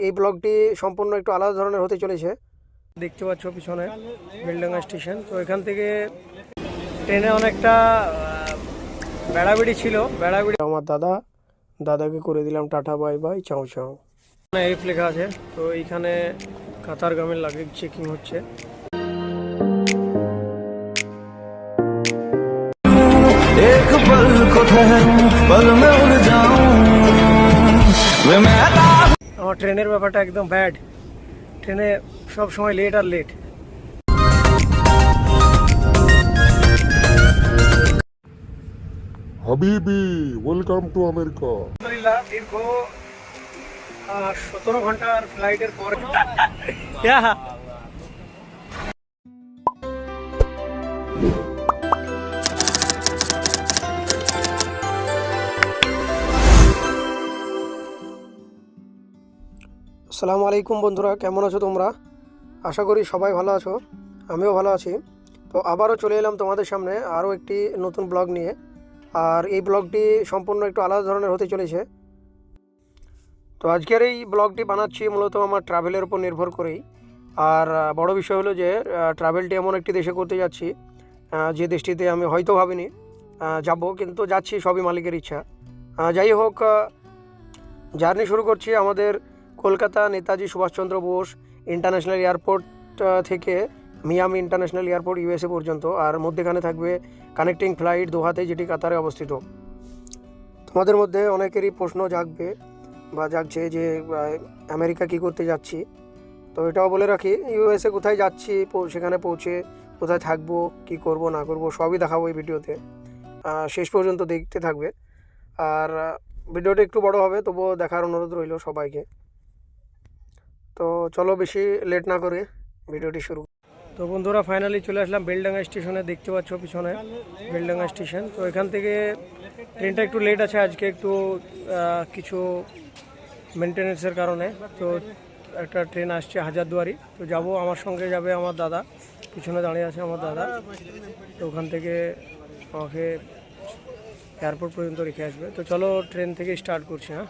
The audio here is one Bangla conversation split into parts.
এই ব্লগটি সম্পূর্ণ একটু আলাদা ধরনের হতে চলেছে। দেখতে পাচ্ছ পিছনে বেলডাঙ্গা স্টেশন। তো এখান থেকে ট্রেনে অনেকটা বেড়াবেড়ি ছিল। আমার দাদাকে করে দিলাম টাটা বাই বাই চাও চাও। এফ লেখা আছে। তো এইখানে কাতারগামের লাগেজ চেকিং হচ্ছে। আমার ট্রেনের ব্যাপারটা একদম ব্যাড। ট্রেনে সব সময় লেট আর লেট। হাবিবি, ওয়েলকাম টু আমেরিকা। আলহামদুলিল্লাহ দীর্ঘ 17 ঘন্টার ফ্লাইটের পর আসসালামু আলাইকুম বন্ধুরা, কেমন আছো তোমরা? আশা করি সবাই ভালো আছো, আমিও ভালো আছি। তো আবারও চলে এলাম তোমাদের সামনে আরও একটি নতুন ব্লগ নিয়ে। আর এই ব্লগটি সম্পূর্ণ একটু আলাদা ধরনের হতে চলেছে। তো আজকের এই ব্লগটি বানাচ্ছি মূলত আমার ট্রাভেলের উপর নির্ভর করেই। আর বড় বিষয় হলো যে ট্রাভেলটি এমন একটি দেশে করতে যাচ্ছি যে দেশটিতে আমি হয়তো ভাবিনি যাব, কিন্তু যাচ্ছি, সবই মালিকের ইচ্ছা। যাই হোক, জার্নি শুরু করছি আমাদের কলকাতা নেতাজি সুভাষচন্দ্র বোস ইন্টারন্যাশনাল এয়ারপোর্ট থেকে মিয়ামি ইন্টারন্যাশনাল এয়ারপোর্ট ইউএসএ পর্যন্ত। আর মধ্যেখানে থাকবে কানেক্টিং ফ্লাইট দোহাতে, যেটি কাতারে অবস্থিত। তোমাদের মধ্যে অনেকেরই প্রশ্ন জাগছে যে আমেরিকা কি করতে যাচ্ছি। তো এটাও বলে রাখি, ইউএসএ কোথায় যাচ্ছি, সেখানে পৌঁছে কোথায় থাকবো, কি করব না করব সবই দেখাবো এই ভিডিওতে। শেষ পর্যন্ত দেখতে থাকবে। আর ভিডিওটা একটু বড় হবে, তবুও দেখার অনুরোধ রইল সবাইকে। তো চলো বেশি লেট না করে ভিডিওটি শুরু। তো বন্ধুরা, ফাইনালি চলে আসলাম বেলডাঙ্গা স্টেশনে। দেখতে পাচ্ছ পিছনে বেলডাঙ্গা স্টেশন। তো এখান থেকে ট্রেনটা একটু লেট আছে আজকে, একটু কিছু মেনটেন্যান্সের কারণে। তো একটা ট্রেন আসছে হাজারদুয়ারি। তো যাব, আমার সঙ্গে যাবে আমার দাদা, পিছনে দাঁড়িয়ে আছে আমার দাদা। তো ওখান থেকে আমাকে এয়ারপোর্ট পর্যন্ত রেখে আসবে। তো চলো ট্রেন থেকে স্টার্ট করছি। হ্যাঁ,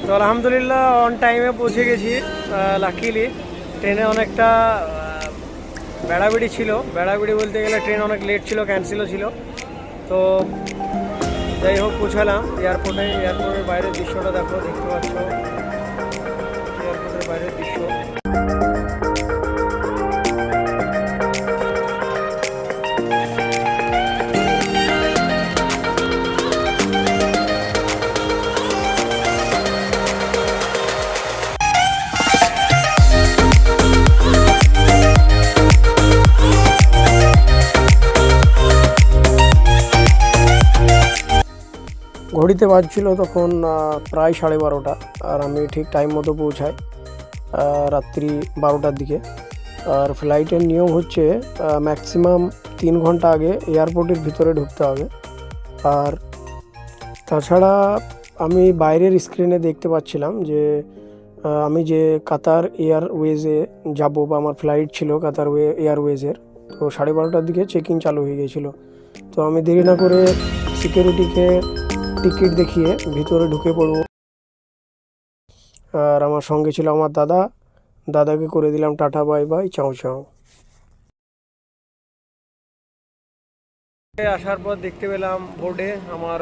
তো আলহামদুলিল্লাহ অন টাইমে পৌঁছে গেছি। লাকিলি ট্রেনে অনেকটা বেড়াবেড়ি ছিল। বেড়াবেড়ি বলতে গেলে ট্রেন অনেক লেট ছিল, ক্যান্সেলও ছিল। তো যাই হোক, পৌঁছালাম এয়ারপোর্টে। এয়ারপোর্টের বাইরের দৃশ্যটা দেখতে পাচ্ছ, এয়ারপোর্টের বাইরের দৃশ্য। ঘড়িতে বাজছিল তখন প্রায় 12:30, আর আমি ঠিক টাইম মতো পৌঁছাই রাত্রি 12টার দিকে। আর ফ্লাইটের নিয়ম হচ্ছে ম্যাক্সিমাম 3 ঘন্টা আগে এয়ারপোর্টের ভিতরে ঢুকতে হবে। আর তাছাড়া আমি বাইরের স্ক্রিনে দেখতে পাচ্ছিলাম যে আমি যে কাতার এয়ারওয়েজে যাব, বা আমার ফ্লাইট ছিল কাতার এয়ারওয়েজের, তো 12:30টার দিকে চেকিং চালু হয়ে গিয়েছিল। তো আমি দেরি না করে সিকিউরিটিকে টিকিট দেখিয়ে ভিতরে ঢুকে পড়ব। আর আমার সঙ্গে ছিল আমার দাদাকে করে দিলাম টাটা বাই বাই চাও চাও। আসার পর দেখতে পেলাম বোর্ডে আমার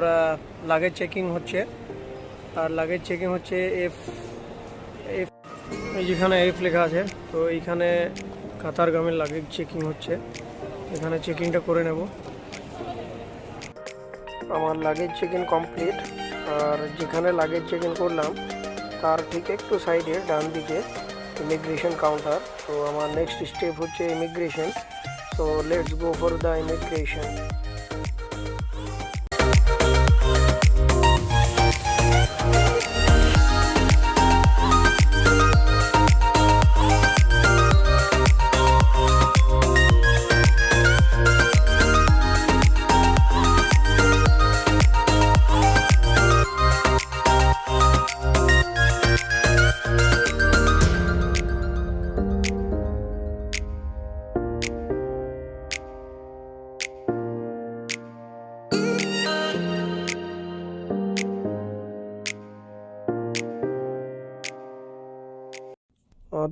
লাগেজ চেকিং হচ্ছে। আর লাগেজ চেকিং হচ্ছে এফ এফ যেখানে এফ লেখা আছে। তো এইখানে কাতারগামের লাগেজ চেকিং হচ্ছে, এখানে চেকিংটা করে নেব। আমার লাগেজ চেক ইন কমপ্লিট। আর যেখানে লাগেজ চেক ইন করলাম তার ঠিক একটু সাইডে ডান দিকে ইমিগ্রেশন কাউন্টার। তো আমার নেক্সট স্টেপ হচ্ছে immigration. So let's go for the immigration.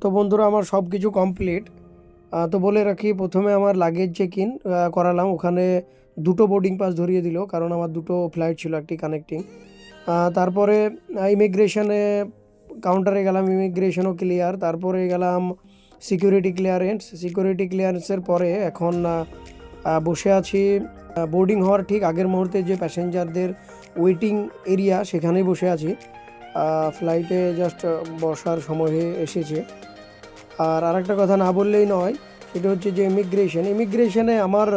তো বন্ধুরা আমার সব কিছু কমপ্লিট। তো বলে রাখি, প্রথমে আমার লাগেজ চেক ইন করালাম, ওখানে দুটো বোর্ডিং পাস ধরিয়ে দিল, কারণ আমার দুটো ফ্লাইট ছিল, একটি কানেক্টিং। তারপরে ইমিগ্রেশনে কাউন্টারে গেলাম, ইমিগ্রেশনও ক্লিয়ার। তারপরে গেলাম সিকিউরিটি ক্লিয়ারেন্সের পরে এখন বসে আছি বোর্ডিং হওয়ার ঠিক আগের মুহূর্তে যে প্যাসেঞ্জারদের ওয়েটিং এরিয়া, সেখানেই বসে আছি। ফ্লাইটে জাস্ট বসার সময় হয়ে এসেছে। আর আরেকটা কথা না বললেই নয়, সেটা হচ্ছে যে ইমিগ্রেশনে আমার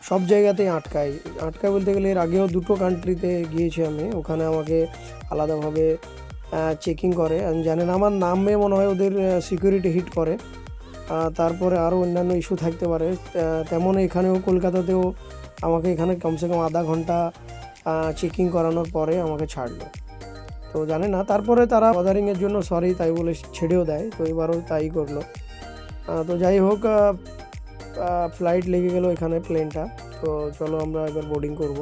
সব জায়গাতেই আটকায় বলতে গেলে। এর আগেও দুটো কান্ট্রিতে গিয়েছি আমি, ওখানে আমাকে আলাদাভাবে চেকিং করে। আমি জানি না, আমার নামে মনে হয় ওদের সিকিউরিটি হিট করে। তারপরে আরও অন্যান্য ইস্যু থাকতে পারে, তেমন এখানেও কলকাতাতেও আমাকে এখানে কমসে কম আধা ঘন্টা চেকিং করানোর পরে আমাকে ছাড়লো। তো জানে না, তারপরে তারা বদারিংয়ের জন্য সরি তাই বলে ছেড়েও দেয়, তো এবারও তাই করলো। তো যাই হোক, ফ্লাইট লেগে গেল এখানে প্লেনটা। তো চলো আমরা এবার বোর্ডিং করব।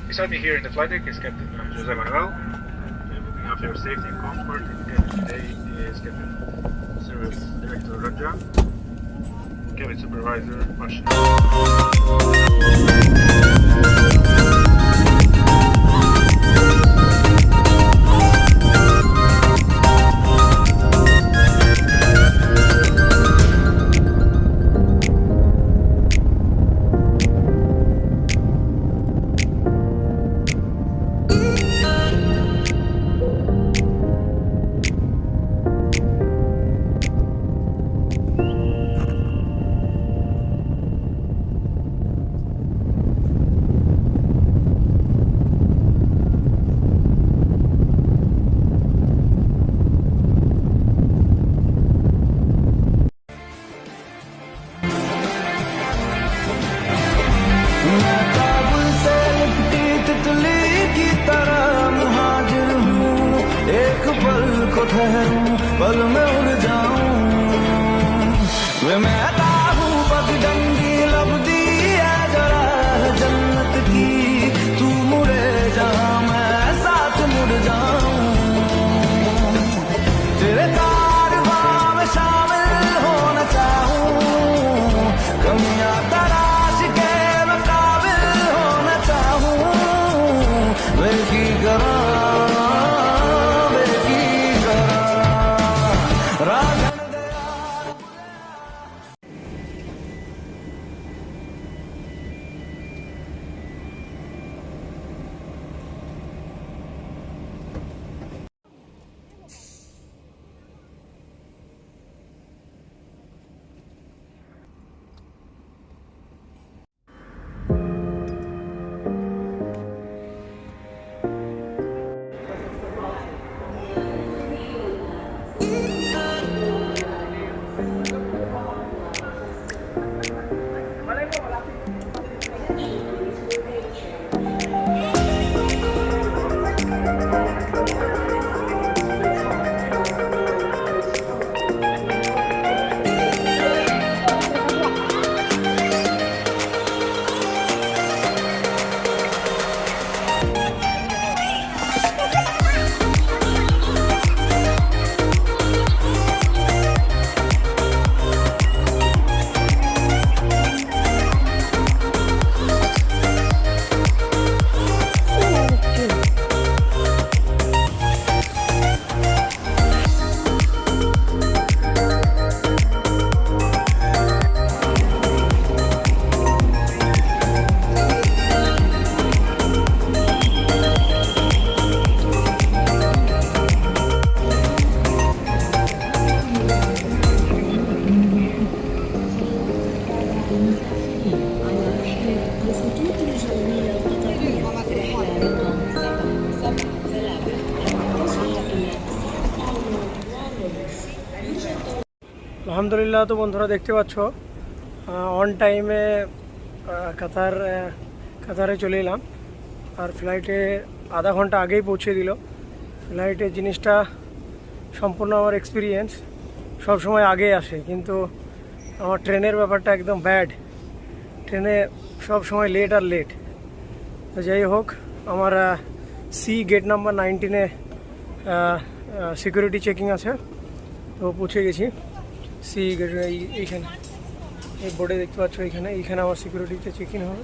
Beside me here in the flight deck is Captain Jose Manuel. Looking after your safety and comfort in the cabin today is Captain Service Director Raja, Cabin Supervisor Masha. पल में उड़ जाऊं वे मैं हूँ पगडंडी लबदी है जरा जन्नत की तू मुड़े जहाँ मैं साथ मुड़ जाऊं तेरे कारवां में शामिल होना चाहूं कमियां तराश के मैं काबिल होना चाहूं वे की करा আলহামদুলিল্লাহ। তো বন্ধুরা দেখতে পাচ্ছ অন টাইমে কাতারে চলে এলাম, আর ফ্লাইটে আধা ঘন্টা আগেই পৌঁছে দিল। ফ্লাইটের জিনিসটা সম্পূর্ণ আমার এক্সপিরিয়েন্স, সব সময় আগে আসে, কিন্তু আমার ট্রেনের ব্যাপারটা একদম ব্যাড। ট্রেনে সব সময় লেট আর লেট। তো যাই হোক, আমার সি গেট নাম্বার 19-এ সিকিউরিটি চেকিং আছে, তো পৌঁছে গেছি সি গেট। এইখানে এই বোর্ডে দেখতে পাচ্ছ, এইখানে আমার সিকিউরিটিতে চেক ইন হবে।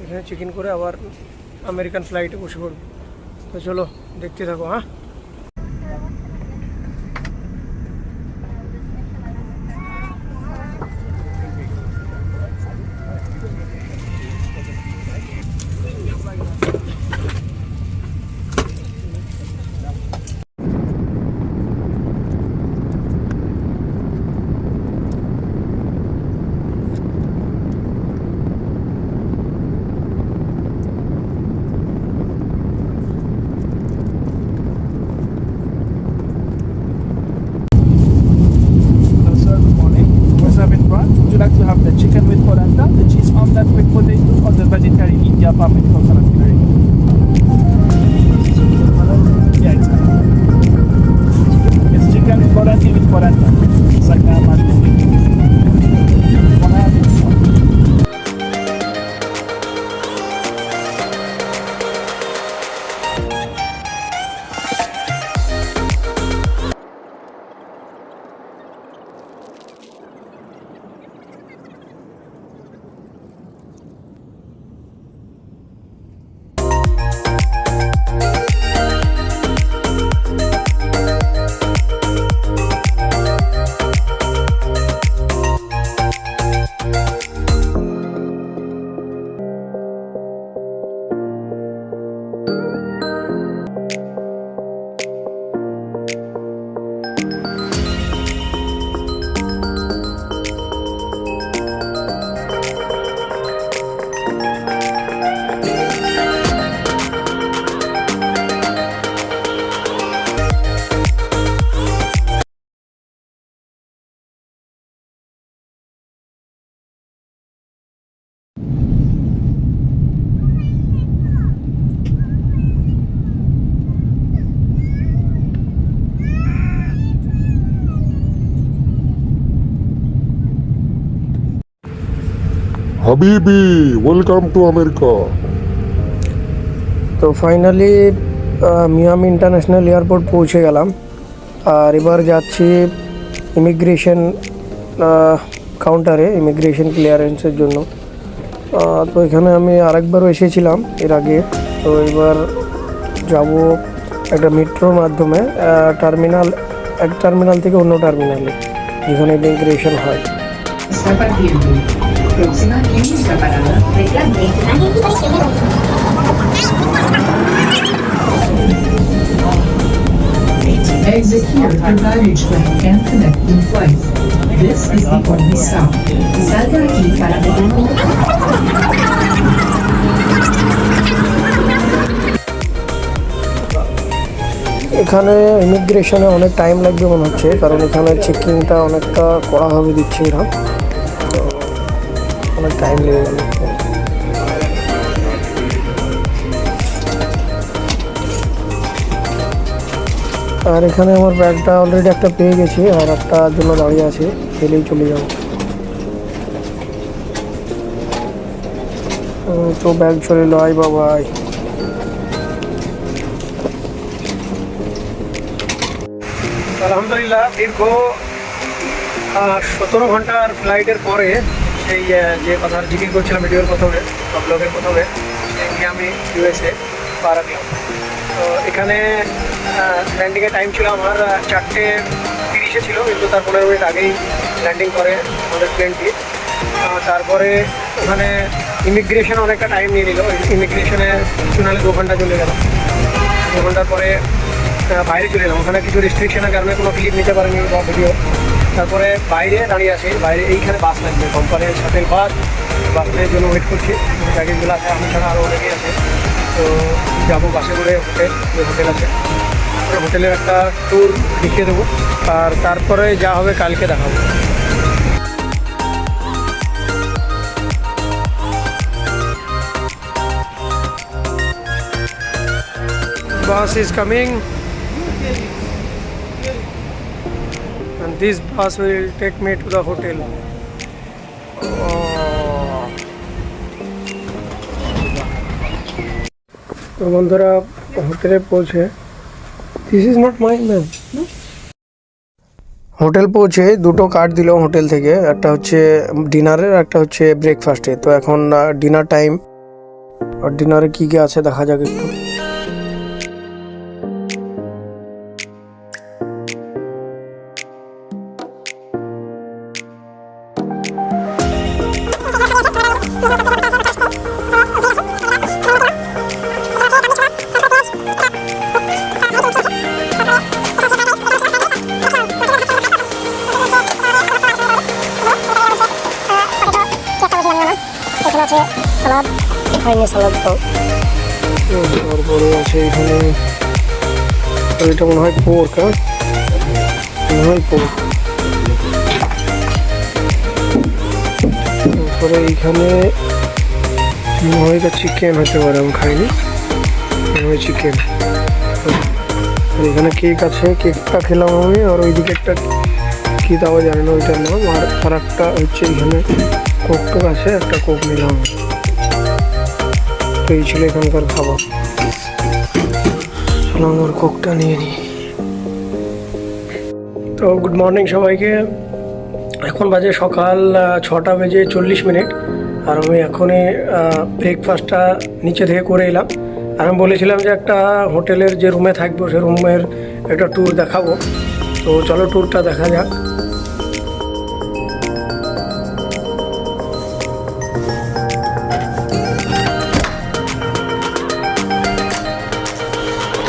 এখানে চেক ইন করে আবার আমেরিকান ফ্লাইটে বসে পড়বো। তো চলো দেখতে থাকো। হ্যাঁ, Sir, good morning. What's up in front? Would you like to have the chicken with polenta, the cheese omelette with potato, or the vegetarian India palm with coconut curry? Yeah, it's halal. It's chicken with polenta. It's like mashed potato. Wanna have this one? হাবিবি, ওয়েলকাম টু আমেরিকা। তো ফাইনালি মিয়ামি ইন্টারন্যাশনাল এয়ারপোর্ট পৌঁছে গেলাম, আর এবার যাচ্ছি ইমিগ্রেশন কাউন্টারে, ইমিগ্রেশন ক্লিয়ারেন্সের জন্য। তো এখানে আমি আরেকবারও এসেছিলাম এর আগে। তো এবার যাব একটা মেট্রোর মাধ্যমে এক টার্মিনাল থেকে অন্য টার্মিনালে, যেখানে ইমিগ্রেশন হয়। Está partiendo. Próxima en nuestra parada, reclame. Exit here for baggage claim and connecting flights. This is the only stop. Salga aquí para এখানে ইমিগ্রেশনে অনেক টাইম লাগবে মনে হচ্ছে, কারণ এখানে চেকিংটা অনেকটা কড়াভাবে দিচ্ছে এরা, তো অনেক টাইম লেগে গেল। আর এখানে আমার ব্যাগটা অলরেডি একটা পেয়ে গেছি, আর একটার জন্য দাঁড়িয়ে আছি, পেলেই চলে যাব। তো ব্যাগ চলে এলো, আই বাবাই। আলহামদুলিল্লাহ, দীর্ঘ 17 ঘন্টার ফ্লাইটের পরে সেই যে কথা জিজ্ঞেস করছিলাম ভিডিওর প্রথমে বা ব্লগের প্রথমে, সেই আমি ইউএসএ পা রাখলাম। তো এখানে ল্যান্ডিংয়ের টাইম ছিল আমার 4:30 ছিল, কিন্তু তার 15 মিনিট আগেই ল্যান্ডিং করে আমাদের প্লেনটি। তারপরে ওখানে ইমিগ্রেশন অনেকটা টাইম নিয়ে নিল। ইমিগ্রেশনে কিছু নাহলে 2 ঘন্টা চলে গেল। 2 ঘন্টার পরে বাইরে চলে এলাম। ওখানে কিছু রেস্ট্রিকশনের কারণে কোনো ক্লিপ নিতে পারিনি বা ভিডিও। তারপরে বাইরে দাঁড়িয়ে আছি, বাইরে এইখানে বাস লাগবে, কোম্পানির সাথে বাসের জন্য ওয়েট করছি। প্যাকেজগুলো আছে, আমি ছাড়া আরও অনেকেই আছে। তো যাবো বাসে করে হোটেল আছে। তো তোমাদের হোটেলের একটা ট্যুর দেখিয়ে দেবো, আর তারপরে যা হবে কালকে দেখাবো। Bus is coming and this bus will take me to the hotel. তো বন্ধুরা হোটেলে পৌঁছে, this is not my ma'am. Hotel পৌঁছে দুটো কার্ড দিল হোটেল থেকে, একটা হচ্ছে ডিনারের, একটা হচ্ছে ব্রেকফাস্টে। তো এখন ডিনার টাইম, আর ডিনারে কী কী আছে দেখা যাক একটু। সালাদ, হয়নি সালাদ দাও। তারপরে আছে এখানে, এটা মনে হয় পোর্ক, হ্যাঁ মনে হয় পোর্ক। তারপরে এইখানে মনে হয় এটা চিকেন হতে পারে, আমি খাইনি, মনে হয় চিকেন। আর এখানে কেক আছে, কেকটা খেলাম আমি, আর ওইদিকে একটা কী তাও জানি না ওইটার নাম। আর একটা হচ্ছে এখানে কোক টোক আছে, একটা কোক নিলাম। তো এই ছিল এখানকার খাবার। চলো আমার কোকটা নিয়ে নিই। তো গুড মর্নিং সবাইকে। এখন বাজে সকাল 6:40, আর আমি এখনই ব্রেকফাস্টটা নিচে থেকে করে এলাম। আর আমি বলেছিলাম যে একটা হোটেলের যে রুমে থাকবো সে রুমের একটা ট্যুর দেখাবো। তো চলো ট্যুরটা দেখা যাক।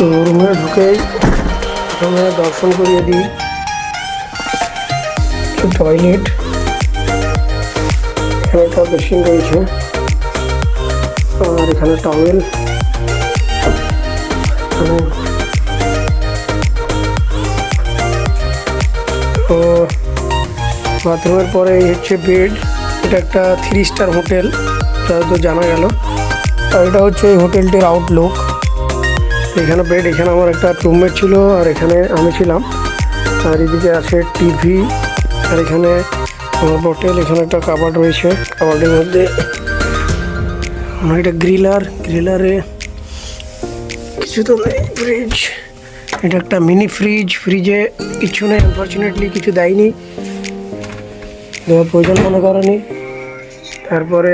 তো রুমে ঢুকেই প্রথমে দর্শন করিয়ে দিই টয়লেট, এখানে একটা বেসিন রয়েছে, আর এখানে টাওয়েল, তো বাথরুমের পরে এই হচ্ছে বেড। এটা একটা 3 স্টার হোটেল, এটা তো জানা গেল। আর এটা হচ্ছে এই হোটেলটির আউটলুক। এখানে বেড, এখানে আমার একটা রুমমেট ছিল, আর এখানে আমি ছিলাম। আর এদিকে আছে টিভি, আর এখানে আমার হোটেল। এখানে একটা কাবার্ড রয়েছে, কাবার্ডের মধ্যে এটা গ্রিলারে কিছু তো নেই। ফ্রিজ, এটা একটা মিনি ফ্রিজ, ফ্রিজে কিছু নেই, আনফর্চুনেটলি কিছু দেয়নি, দেওয়ার প্রয়োজন মনে করেনি। তারপরে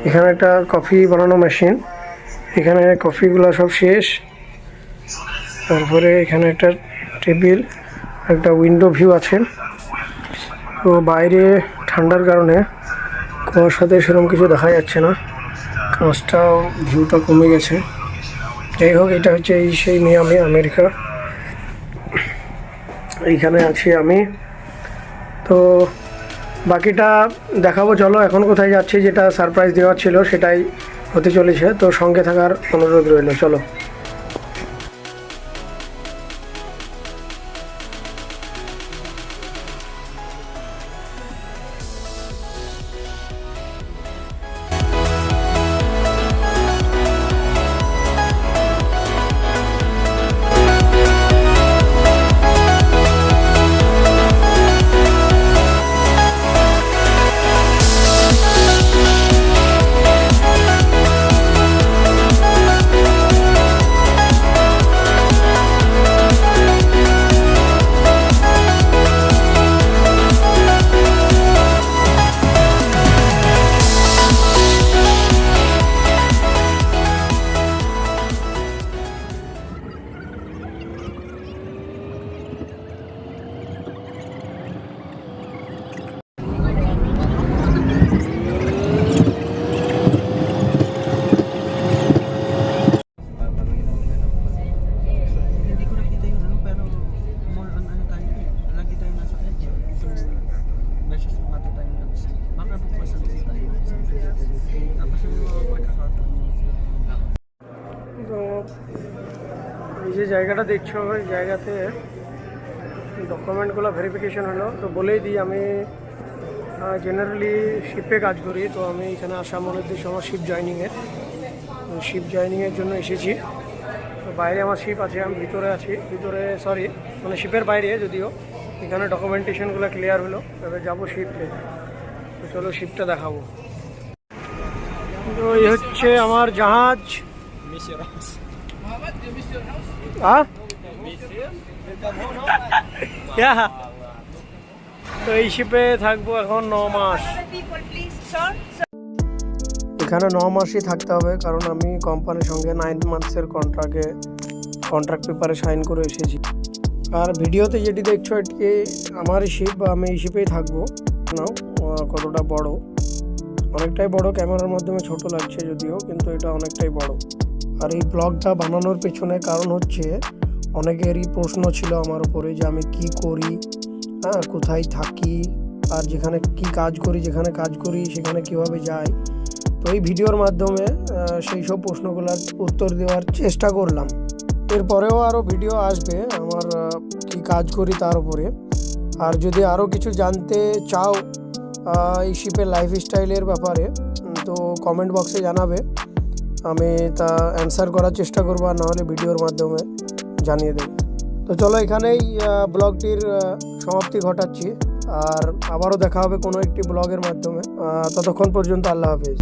এখানে একটা কফি বানানো মেশিন, এখানে কফিগুলো সব শেষ। তারপরে এখানে একটা টেবিল, একটা উইন্ডো ভিউ আছে। তো বাইরে ঠান্ডার কারণে কুয়াশাতে সেরকম কিছু দেখা যাচ্ছে না, কাঁচটা ভিউটা কমে গেছে। যাই হোক, এটা হচ্ছে সেই মিয়ামি, আমেরিকা। এইখানে আছি আমি। তো বাকিটা দেখাবো, চলো। এখন কোথায় যাচ্ছি, যেটা সারপ্রাইজ দেওয়া ছিল সেটাই হতে চলেছে। তো সঙ্গে থাকার অনুরোধ রইল, চলো। যে জায়গাটা দেখছো ওই জায়গাতে ডকুমেন্টগুলো ভেরিফিকেশন হলো। তো বলেই দিই, আমি জেনারেলি শিপে কাজ করি। তো আমি এখানে আসা মনে উদ্দেশ্য আমার শিপ জয়েনিংয়ের জন্য এসেছি। তো বাইরে আমার শিপ আছে, আমি ভিতরে আছি, মানে শিপের বাইরে যদিও। এখানে ডকুমেন্টেশনগুলো ক্লিয়ার হলো, এবার যাবো শিপে। তো চলো শিপটা দেখাবো। তো এই হচ্ছে আমার জাহাজ। তো এই শিপে থাকবো এখন 9 মাস। এখানে 9 মাসই থাকতে হবে, কারণ আমি কোম্পানির সঙ্গে 9 মান্থসের কন্ট্রাক্ট পেপারে সাইন করে এসেছি। আর ভিডিওতে যেটি দেখছো এটি আমারই শিপ, আমি এই শিপেই থাকবো। নাও কতটা বড়, অনেকটাই বড়। ক্যামেরার মাধ্যমে ছোট লাগছে যদিও, কিন্তু এটা অনেকটাই বড়। আর এই ব্লগটা বানানোর পেছনে কারণ হচ্ছে অনেকেরই প্রশ্ন ছিল আমার উপরে যে আমি কি করি, কোথায় থাকি, আর যেখানে কাজ করি সেখানে কিভাবে যাই। তো এই ভিডিওর মাধ্যমে সেই সব প্রশ্নগুলোর উত্তর দেওয়ার চেষ্টা করলাম। এরপরেও আরও ভিডিও আসবে আমার কি কাজ করি তার উপরে। আর যদি আরও কিছু জানতে চাও এই শিপের লাইফস্টাইলের ব্যাপারে, তো কমেন্ট বক্সে জানাবে, আমি তা অ্যান্সার করার চেষ্টা করবো, আর নাহলে ভিডিওর মাধ্যমে জানিয়ে দেব। তো চলো এখানেই ব্লগটির সমাপ্তি ঘটাচ্ছি, আর আবারও দেখা হবে কোনো একটি ব্লগের মাধ্যমে। ততক্ষণ পর্যন্ত আল্লাহ হাফেজ।